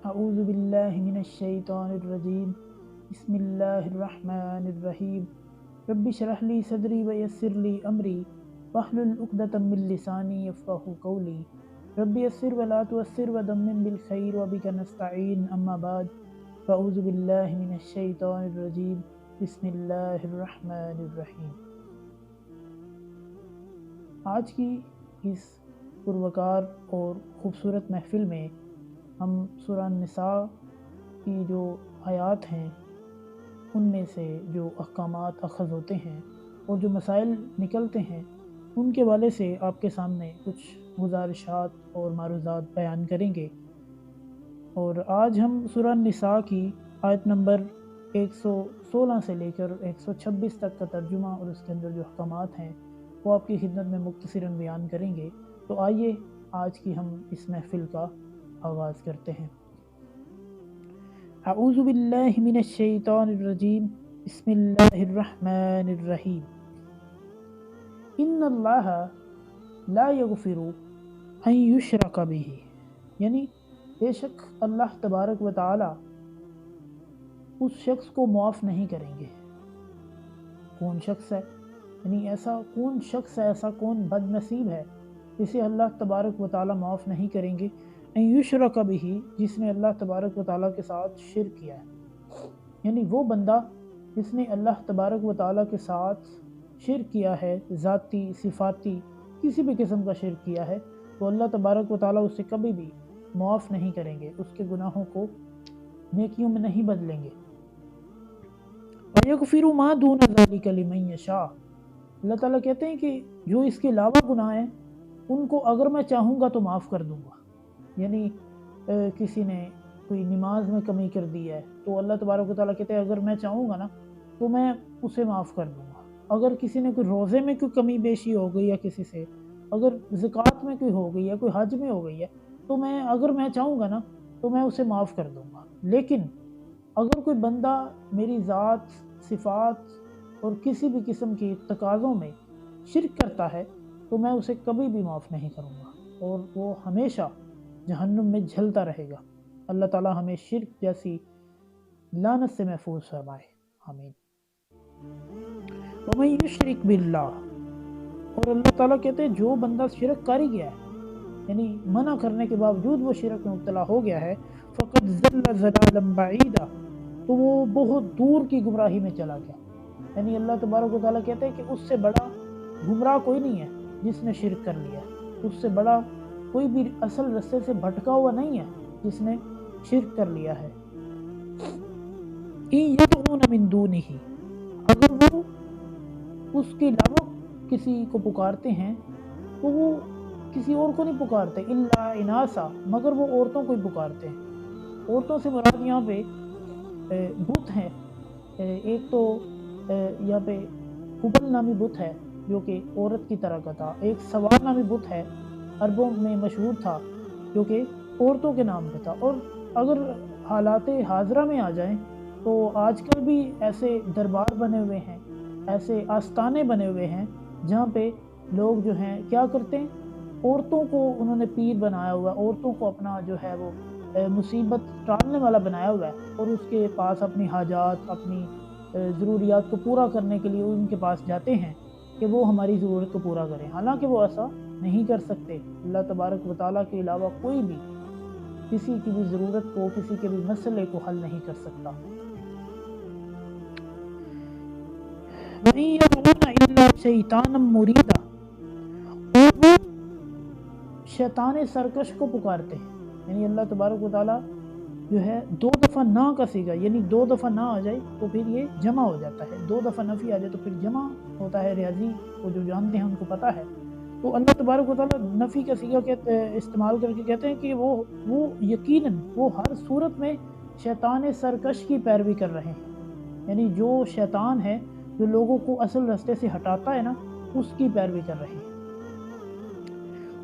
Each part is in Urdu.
اعوذ باللہ من الشیطان الرجیم بسم اللہ الرحمن الرحیم رب اشرح لی صدری ویسر لی امری واحلل عقدۃ من لسانی یفقہوا قولی رب یسر ولا تعسر ودمم بالخیر وبک نستعین اما بعد فاعوذ باللہ من الشیطان الرجیم بسم اللہ الرحمن الرحیم۔ آج کی اس پروقار اور خوبصورت محفل میں ہم سورہ النساء کی جو آیات ہیں ان میں سے جو احکامات اخذ ہوتے ہیں اور جو مسائل نکلتے ہیں ان کے حوالے سے آپ کے سامنے کچھ گزارشات اور معروضات بیان کریں گے۔ اور آج ہم سورہ النساء کی آیت نمبر 116 سے لے کر 126 تک کا ترجمہ اور اس کے اندر جو احکامات ہیں وہ آپ کی خدمت میں مختصراً بیان کریں گے۔ تو آئیے آج کی ہم اس محفل کا آغاز کرتے ہیں۔ اعوذ باللہ من الشیطان الرجیم بسم اللہ الرحمن الرحیم۔ ان اللہ لا یغفر ان یشرک بہ، یعنی بے شک اللہ تبارک و تعالی اس شخص کو معاف نہیں کریں گے۔ کون شخص ہے؟ یعنی ایسا کون شخص ہے، ایسا کون بد نصیب ہے جسے اللہ تبارک و تعالی معاف نہیں کریں گے؟ ان یشرک بہ، جس نے اللہ تبارک و تعالیٰ کے ساتھ شرک کیا ہے، یعنی وہ بندہ جس نے اللہ تبارک و تعالیٰ کے ساتھ شرک کیا ہے، ذاتی صفاتی کسی بھی قسم کا شرک کیا ہے، تو اللہ تبارک و تعالیٰ اسے کبھی بھی معاف نہیں کریں گے، اس کے گناہوں کو نیکیوں میں نہیں بدلیں گے۔ وَيَغْفِرُ مَا دُونَ ذَلِكَ لِمَن يَشَاءُ، اللہ تعالیٰ کہتے ہیں کہ جو اس کے علاوہ گناہ ہیں ان کو اگر میں چاہوں گا تو معاف کر دوں گا۔ یعنی کسی نے کوئی نماز میں کمی کر دی ہے تو اللہ تبارک و تعالیٰ کہتے ہیں اگر میں چاہوں گا نا تو میں اسے معاف کر دوں گا۔ اگر کسی نے کوئی روزے میں کوئی کمی بیشی ہو گئی ہے کسی سے، اگر زکوٰۃ میں کوئی ہو گئی ہے، کوئی حج میں ہو گئی ہے، تو اگر میں چاہوں گا نا تو میں اسے معاف کر دوں گا۔ لیکن اگر کوئی بندہ میری ذات، صفات اور کسی بھی قسم کی تقاضوں میں شرک کرتا ہے تو میں اسے کبھی بھی معاف نہیں کروں گا اور وہ ہمیشہ جہنم میں جھلتا رہے گا۔ اللہ تعالیٰ ہمیں شرک جیسی لعنت سے محفوظ فرمائے، آمین۔ وَمَن یشرک باللہ، اور اللہ تعالیٰ کہتے ہیں جو بندہ شرک کر ہی گیا ہے، یعنی منع کرنے کے باوجود وہ شرک میں مبتلا ہو گیا ہے، فقد ضل ضلالا بعیدا، تو وہ بہت دور کی گمراہی میں چلا گیا۔ یعنی اللہ تبارک و تعالیٰ کہتے ہیں کہ اس سے بڑا گمراہ کوئی نہیں ہے جس نے شرک کر لیا، اس سے بڑا کوئی بھی اصل رستے سے بھٹکا ہوا نہیں ہے جس نے شرک کر لیا ہے۔ إِن يَدْعُونَ مِن دُونِهِ، اگر وہ اس کے علاوہ کسی کو پکارتے ہیں تو وہ کسی اور کو نہیں پکارتے، إِلَّا إِنَاثًا، مگر وہ عورتوں کو ہی پکارتے ہیں۔ عورتوں سے مراد یہاں پہ بت ہیں، ایک تو یہاں پہ حبل نامی بت ہے جو کہ عورت کی طرح کا تھا، ایک سوار نامی بت ہے عربوں میں مشہور تھا جو کہ عورتوں کے نام پہ تھا۔ اور اگر حالات حاضرہ میں آ جائیں تو آج کل بھی ایسے دربار بنے ہوئے ہیں، ایسے آستانے بنے ہوئے ہیں جہاں پہ لوگ جو ہیں کیا کرتے ہیں، عورتوں کو انہوں نے پیر بنایا ہوا ہے، عورتوں کو اپنا جو ہے وہ مصیبت ٹالنے والا بنایا ہوا ہے، اور اس کے پاس اپنی حاجات، اپنی ضروریات کو پورا کرنے کے لیے ان کے پاس جاتے ہیں کہ وہ ہماری ضرورت کو پورا کریں، حالانکہ وہ ایسا نہیں کر سکتے۔ اللہ تبارک و تعالیٰ کے علاوہ کوئی بھی کسی کی بھی ضرورت کو، کسی کے بھی مسئلے کو حل نہیں کر سکتا۔ وَإِن يَدْعُونَ إِلَّا شَيْطَانًا مُرِيدًا، اور وہ شیطان سرکش کو پکارتے ہیں۔ یعنی اللہ تبارک و تعالیٰ جو ہے دو دفعہ نہ کا صیغہ، یعنی دو دفعہ نہ آ جائے تو پھر یہ جمع ہو جاتا ہے، دو دفعہ نفی آ جائے تو پھر جمع ہوتا ہے، ریاضی کو جو جانتے ہیں ان کو پتہ ہے۔ تو اللہ تبارک و تعالیٰ نفی کا صیغہ استعمال کر کے کہتے ہیں کہ وہ یقیناً وہ ہر صورت میں شیطان سرکش کی پیروی کر رہے ہیں، یعنی جو شیطان ہے جو لوگوں کو اصل راستے سے ہٹاتا ہے نا، اس کی پیروی کر رہے ہیں۔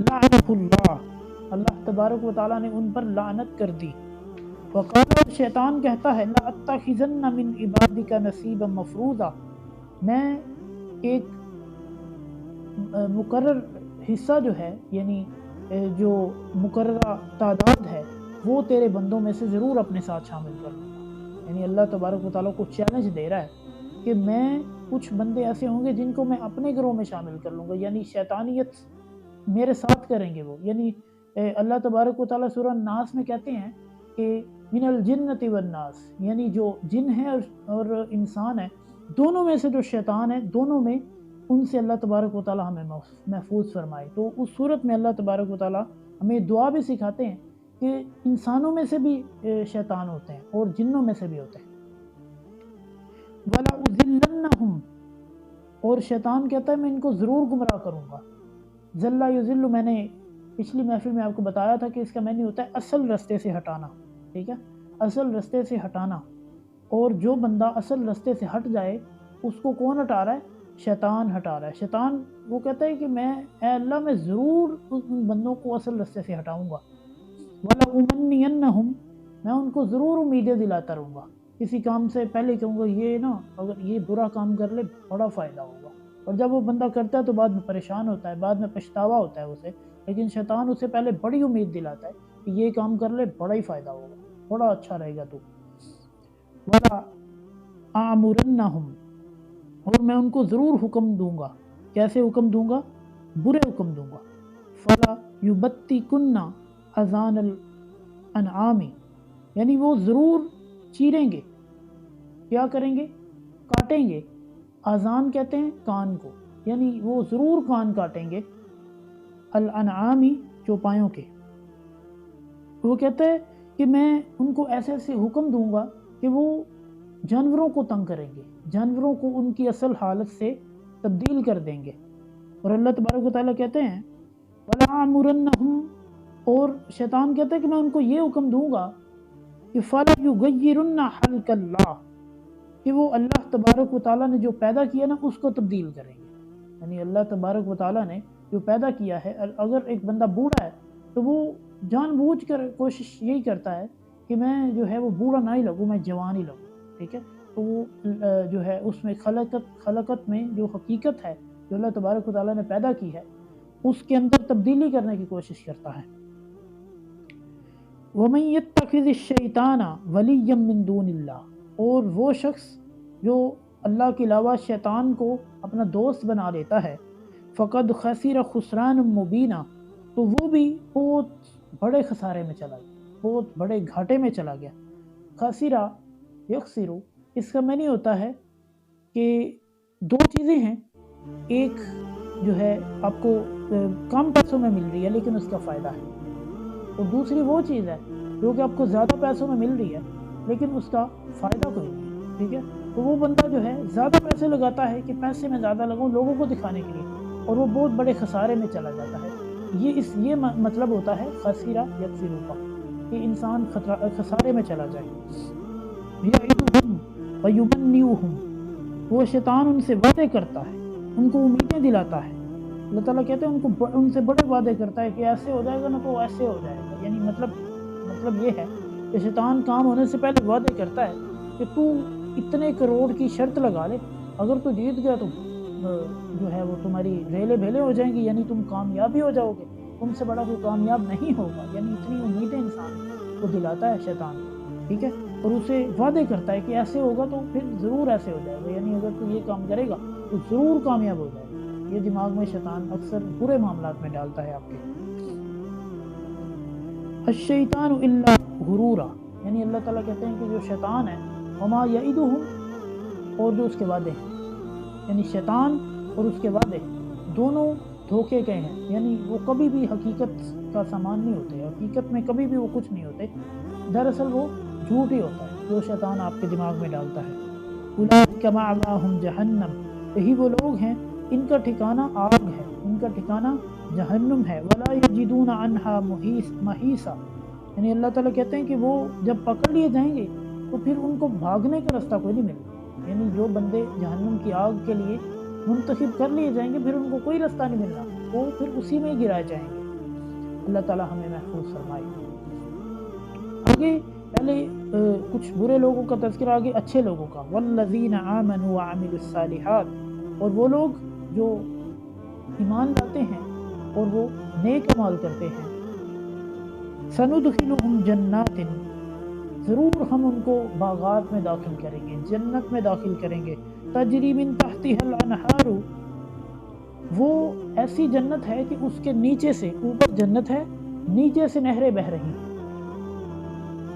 لعنہ اللہ، اللہ تبارک و تعالیٰ نے ان پر لعنت کر دی۔ وقال، شیطان کہتا ہے، لَأَتَّخِذَنَّ مِنْ عِبَادِكَ نَصِيبًا مَفْرُوضًا، میں ایک مقرر حصہ جو ہے، یعنی جو مقررہ تعداد ہے وہ تیرے بندوں میں سے ضرور اپنے ساتھ شامل کر لوں گا۔ یعنی اللہ تبارک و تعالیٰ کو چیلنج دے رہا ہے کہ میں کچھ بندے ایسے ہوں گے جن کو میں اپنے گروہ میں شامل کر لوں گا، یعنی شیطانیت میرے ساتھ کریں گے وہ۔ یعنی اللہ تبارک و تعالیٰ سورہ ناس میں کہتے ہیں کہ من الجنۃ والناس، یعنی جو جن ہے اور انسان ہے دونوں میں سے جو شیطان ہے دونوں میں ان سے اللہ تبارک و تعالیٰ ہمیں محفوظ فرمائے۔ تو اس صورت میں اللہ تبارک و تعالیٰ ہمیں دعا بھی سکھاتے ہیں کہ انسانوں میں سے بھی شیطان ہوتے ہیں اور جنوں میں سے بھی ہوتے ہیں۔ وَلَأُذِلَّنَّهُمْ، اور شیطان کہتا ہے میں ان کو ضرور گمراہ کروں گا۔ ذلّ یذل، میں نے پچھلی محفل میں آپ کو بتایا تھا کہ اس کا معنی ہوتا ہے اصل رستے سے ہٹانا، ٹھیک ہے، اصل رستے سے ہٹانا۔ اور جو بندہ اصل رستے سے ہٹ جائے اس کو کون ہٹا رہا ہے؟ شیطان ہٹا رہا ہے۔ شیطان وہ کہتا ہے کہ اے اللہ میں ضرور ان بندوں کو اصل رستے سے ہٹاؤں گا۔ وَلَأُمَنِّيَنَّهُمْ، میں ان کو ضرور امیدیں دلاتا رہوں گا۔ کسی کام سے پہلے کہوں گا یہ نا اگر یہ برا کام کر لے بڑا فائدہ ہوگا، اور جب وہ بندہ کرتا ہے تو بعد میں پریشان ہوتا ہے، بعد میں پچھتاوا ہوتا ہے اسے، لیکن شیطان اسے پہلے بڑی امید دلاتا ہے کہ یہ کام کر لے بڑا ہی فائدہ ہوگا، بڑا اچھا رہے گا تو۔ وَلَا آمُرَنَّهُمْ، اور میں ان کو ضرور حکم دوں گا۔ کیسے حکم دوں گا؟ برے حکم دوں گا۔ فَلَا يُبَتِّكُنَّ أَذَانَ الْأَنْعَامِ، یعنی وہ ضرور چیریں گے، کیا کریں گے؟ کاٹیں گے۔ آذان کہتے ہیں کان کو، یعنی وہ ضرور کان کاٹیں گے، الانعامی چوپایوں کے۔ وہ کہتا ہے کہ میں ان کو ایسے ایسے حکم دوں گا کہ وہ جانوروں کو تنگ کریں گے، جانوروں کو ان کی اصل حالت سے تبدیل کر دیں گے۔ اور اللہ تبارک و تعالیٰ کہتے ہیں وَلَأَمُرَنَّهُمْ، اور شیطان کہتا ہے کہ میں ان کو یہ حکم دوں گا کہ فَلَا يُغَيِّرُنَّ خَلْقَ اللَّهِ، کہ وہ اللہ تبارک و تعالیٰ نے جو پیدا کیا نا اس کو تبدیل کریں گے۔ یعنی اللہ تبارک و تعالیٰ نے جو پیدا کیا ہے، اگر ایک بندہ بوڑھا ہے تو وہ جان بوجھ کر کوشش یہی کرتا ہے کہ میں جو ہے وہ بوڑھا نہ ہی لگوں، میں جوان ہی لگوں، ٹھیک ہے۔ تو وہ جو ہے اس میں خلقت میں جو حقیقت ہے جو اللہ تبارک و تعالیٰ نے پیدا کی ہے اس کے اندر تبدیلی کرنے کی کوشش کرتا ہے۔ وَمَن يَتَّخِذِ الشَّيْطَانَ وَلِيًّا مِّن دُونِ اللَّهِ، اور وہ شخص جو اللہ کے علاوہ شیطان کو اپنا دوست بنا لیتا ہے، فقد خسر خسران مبینہ، تو وہ بھی بہت بڑے خسارے میں چلا گیا، بہت بڑے گھاٹے میں چلا گیا۔ خسرہ یخسرو، اس کا معنی ہوتا ہے کہ دو چیزیں ہیں، ایک جو ہے آپ کو کم پیسوں میں مل رہی ہے لیکن اس کا فائدہ ہے، اور دوسری وہ چیز ہے جو کہ آپ کو زیادہ پیسوں میں مل رہی ہے لیکن اس کا فائدہ کوئی نہیں ہے، ٹھیک ہے۔ تو وہ بندہ جو ہے زیادہ پیسے لگاتا ہے کہ پیسے میں زیادہ لگاؤں لوگوں کو دکھانے کے لیے، اور وہ بہت بڑے خسارے میں چلا جاتا ہے۔ یہ مطلب ہوتا ہے خسرہ یخسرو کا، کہ انسان خسارے میں چلا جائے۔ یعدہم ویمنیہم، وہ شیطان ان سے وعدے کرتا ہے، ان کو امیدیں دلاتا ہے۔ اللہ تعالیٰ کہتے ہیں ان سے بڑے وعدے کرتا ہے کہ ایسے ہو جائے گا نا تو ایسے ہو جائے گا، یعنی مطلب یہ ہے کہ شیطان کام ہونے سے پہلے وعدے کرتا ہے کہ تو اتنے کروڑ کی شرط لگا لے، اگر تو جیت گیا تو جو ہے وہ تمہاری ریلے بھیلے ہو جائیں گی، یعنی تم کامیاب ہی ہو جاؤ گے، تم سے بڑا کوئی کامیاب نہیں ہوگا، یعنی اتنی امیدیں انسان کو دلاتا ہے شیطان، ٹھیک ہے، اور اسے وعدے کرتا ہے کہ ایسے ہوگا تو پھر ضرور ایسے ہو جائے گا، یعنی اگر تو یہ کام کرے گا تو ضرور کامیاب ہو جائے گا۔ یہ دماغ میں شیطان اکثر برے معاملات میں ڈالتا ہے آپ کے۔ الشیطان الا غرورا، یعنی اللہ تعالیٰ کہتے ہیں کہ جو شیطان ہے وما یعدہم، اور جو اس کے وعدے ہیں، یعنی شیطان اور اس کے وعدے دونوں دھوکے کے ہیں، یعنی وہ کبھی بھی حقیقت کا سامان نہیں ہوتے، حقیقت میں کبھی بھی وہ کچھ نہیں ہوتے، دراصل وہ جھوٹ ہی ہوتا ہے جو شیطان آپ کے دماغ میں ڈالتا ہے۔ اولئک مأواہم جہنم، یہی وہ لوگ ہیں ان کا ٹھکانہ آگ ہے، ان کا ٹھکانہ جہنم ہے۔ ولا یجدون عنہا محیصا، یعنی اللہ تعالیٰ کہتے ہیں کہ وہ جب پکڑ لیے جائیں گے تو پھر ان کو بھاگنے کا راستہ کوئی نہیں ملنا، یعنی جو بندے جہنم کی آگ کے لیے منتخب کر لیے جائیں گے پھر ان کو کوئی راستہ نہیں ملنا، وہ پھر اسی میں گرائے جائیں گے۔ اللہ تعالیٰ ہمیں محفوظ فرمائے۔ آگے پہلے کچھ برے لوگوں کا تذکرہ، آگے اچھے لوگوں کا۔ والذین آمنوا وعملوا الصالحات، اور وہ لوگ جو ایمان لاتے ہیں اور وہ نیک اعمال کرتے ہیں۔ سندخلہم جنات، ضرور ہم ان کو باغات میں داخل کریں گے، جنت میں داخل کریں گے، تجری من تحتها الانہار، وہ ایسی جنت ہے کہ اس کے نیچے سے، اوپر جنت ہے، نیچے سے نہریں بہ رہی ہیں۔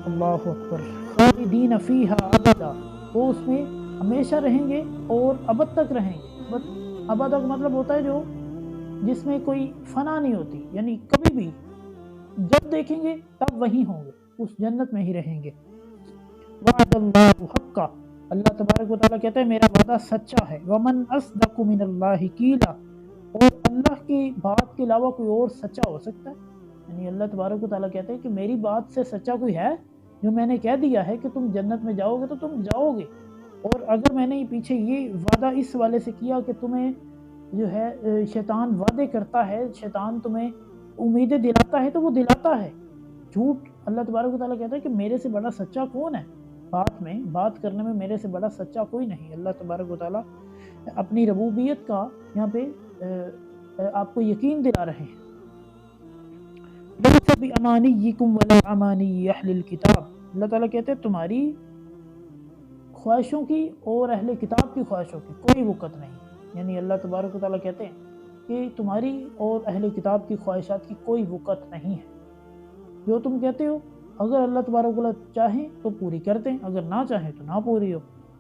اللہ اکبر، خالدین فیہا ابدا، وہ اس میں ہمیشہ رہیں گے اور ابد تک رہیں گے۔ ابد کا مطلب ہوتا ہے جو جس میں کوئی فنا نہیں ہوتی، یعنی کبھی بھی جب دیکھیں گے تب وہیں ہوں گے، اس جنت میں ہی رہیں گے۔ وعد اللہ حقا، اللہ تبارک و تعالیٰ کہتا ہے میرا وعدہ سچا ہے۔ ومن اصدق من اللہ قیلا، اور اللہ کی بات کے علاوہ کوئی اور سچا ہو سکتا ہے؟ یعنی اللہ تبارک و تعالیٰ کہتے ہیں کہ میری بات سے سچا کوئی ہے؟ جو میں نے کہہ دیا ہے کہ تم جنت میں جاؤ گے تو تم جاؤ گے، اور اگر میں نے پیچھے یہ وعدہ اس والے سے کیا کہ تمہیں جو ہے شیطان وعدے کرتا ہے، شیطان تمہیں امیدیں دلاتا ہے تو وہ دلاتا ہے، جھوٹ اللہ تبارک و تعالیٰ کہتا ہے کہ میرے سے بڑا سچا کون ہے؟ بات کرنے میں میرے سے بڑا سچا کوئی نہیں۔ اللہ تبارک و تعالیٰ اپنی ربوبیت کا یہاں پہ آپ کو یقین دلا رہے ہیں۔ لَيْسَ بِأَمَانِيِّكُمْ وَلَا أَمَانِيِّ أَهْلِ الْكِتَابِ، اللہ تعالیٰ کہتے ہیں تمہاری خواہشوں کی اور اہل کتاب کی خواہشوں کی کوئی وقت نہیں، یعنی اللہ تبارک و تعالیٰ کہتے ہیں کہ تمہاری اور اہل کتاب کی خواہشات کی کوئی وقت نہیں ہے۔ جو تم کہتے ہو اگر اللہ تبارک و تعالیٰ چاہیں تو پوری کر دیں، اگر نہ چاہیں تو نہ پوری ہو،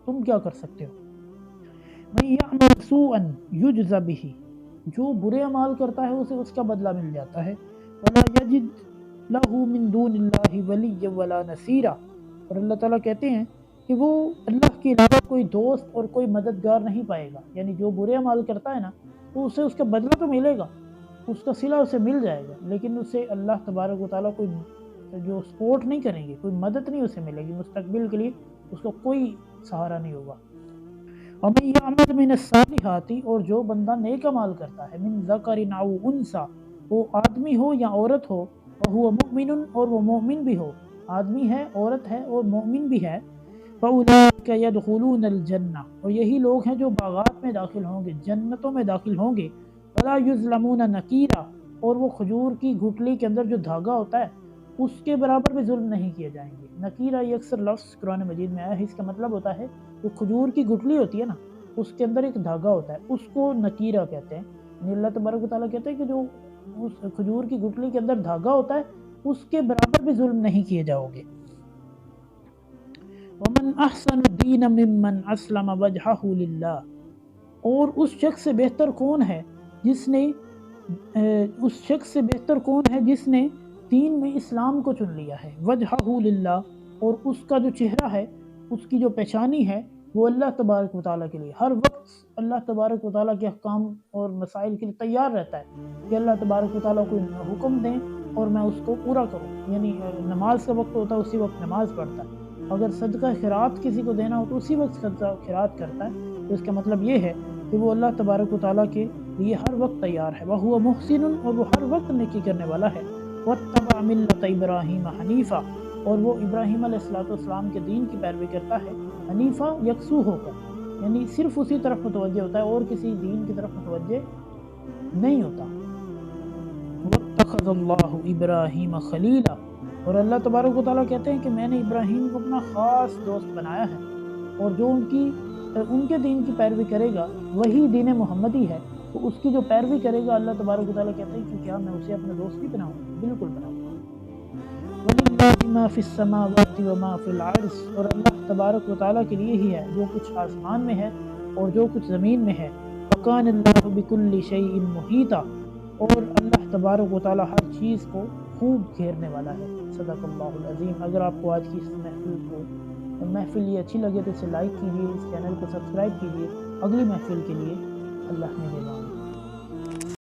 تم کیا کر سکتے ہو؟ مَن يَعْمَلْ سُوءًا يُجْزَ بِهِ، جو برے اعمال کرتا ہے اسے اس کا بدلہ مل جاتا ہے۔ وَلَا يَجِدْ لَهُ مِن دُونِ اللَّهِ وَلِيًّا وَلَا نَصِيرًا، اور اللہ تعالیٰ کہتے ہیں کہ وہ اللہ کے علاوہ کوئی دوست اور کوئی مددگار نہیں پائے گا، یعنی جو برے اعمال کرتا ہے نا تو اسے اس کا بدلہ تو ملے گا، اس کا صلہ اسے مل جائے گا، لیکن اسے اللہ تبارک و تعالیٰ کوئی جو سپورٹ نہیں کریں گے، کوئی مدد نہیں اسے ملے گی، مستقبل کے لیے اس کا کوئی سہارا نہیں ہوگا۔ وَمَن يَعْمَلْ مِنَ الصَّالِحَاتِ، اور جو بندہ نیک اعمال کرتا ہے، مِن ذَكَرٍ أَوْ أُنثىٰ، وہ آدمی ہو یا عورت ہو، وَهُوَ مُؤْمِنٌ، اور وہ مومن بھی ہو، آدمی ہے، عورت ہے اور مومن بھی ہے، فَأُولَٰئِكَ يَدْخُلُونَ الْجَنَّةَ، اور یہی لوگ ہیں جو باغات میں داخل ہوں گے، جنتوں میں داخل ہوں گے، وَلَا يُظْلَمُونَ نَقِيرًا، اور وہ کھجور کی گٹلی کے اندر جو دھاگا ہوتا ہے اس کے برابر بھی ظلم نہیں کیے جائیں گے۔ نقیرہ یہ اکثر لفظ قرآن مجید میں آیا ہے، اس کا مطلب ہوتا ہے جو کھجور کی گٹلی ہوتی ہے نا، اس کے اندر ایک دھاگا ہوتا ہے، اس کو نقیرہ کہتے ہیں۔ یعنی اللہ تبارک و تعالیٰ کہتے ہیں کہ جو اس کھجور کی گٹلی کے اندر دھاگا ہوتا ہے اس کے برابر بھی ظلم نہیں کیے جاؤ گے۔ وَمَنْ أَحْسَنُ دِينًا مِّمَّنْ أَسْلَمَ وَجْهَهُ لِلَّهِ، اور اس شخص سے بہتر کون ہے جس نے دین میں اسلام کو چن لیا ہے، وجہہ للہ، اور اس کا جو چہرہ ہے، اس کی جو پیشانی ہے وہ اللہ تبارک و تعالیٰ کے لیے، ہر وقت اللہ تبارک و تعالیٰ کے احکام اور مسائل کے لیے تیار رہتا ہے کہ اللہ تبارک و تعالیٰ کو حکم دیں اور میں اس کو پورا کروں، یعنی نماز کا وقت ہوتا ہے اسی وقت نماز پڑھتا ہے، اگر صدقہ خیرات کسی کو دینا ہو تو اسی وقت صدقہ خیرات کرتا ہے، تو اس کا مطلب یہ ہے کہ وہ اللہ تبارک و تعالیٰ کے لیے ہر وقت تیار ہے، وَهُوَ مُحْسِنٌ، اور وہ ہر وقت نیکی کرنے والا ہے، وَاتَّبَعَ مِلَّةَ إِبْرَاهِيمَ حَنِيفًا، اور وہ ابراہیم علیہ السلام کے دین کی پیروی کرتا ہے، حنیفہ یکسو ہو کر، یعنی صرف اسی طرف متوجہ ہوتا ہے اور کسی دین کی طرف متوجہ نہیں ہوتا۔ وَاتَّخَذَ اللَّهُ إِبْرَاهِيمَ خَلِيلًا، اور اللہ تبارک و تعالیٰ کہتے ہیں کہ میں نے ابراہیم کو اپنا خاص دوست بنایا ہے، اور جو ان کے دین کی پیروی کرے گا وہی دین محمدی ہے، تو اس کی جو پیروی کرے گا اللہ تبارک و تعالیٰ کہتے ہیں کہ کیا میں اسے اپنا دوست بھی بناؤں گا؟ بالکل بناؤں گا۔ وَلِلَّهِ مَا فِي السَّمَاوَاتِ وَمَا فِي الْأَرْضِ، اور اللہ تبارک و تعالیٰ کے لیے ہی ہے جو کچھ آسمان میں ہے اور جو کچھ زمین میں ہے، وَكَانَ اللَّهُ بِكُلِّ شَيْءٍ مُحِيطًا، اور اللہ تبارک و تعالیٰ ہر چیز کو خوب گھیرنے والا ہے۔ صدق اللہ العظیم۔ اگر آپ کو آج کی اس محفل یہ اچھی لگے تو اسے لائک کیجیے، اس چینل کو سبسکرائب کیجیے، اگلی محفل کے لیے اللہ نے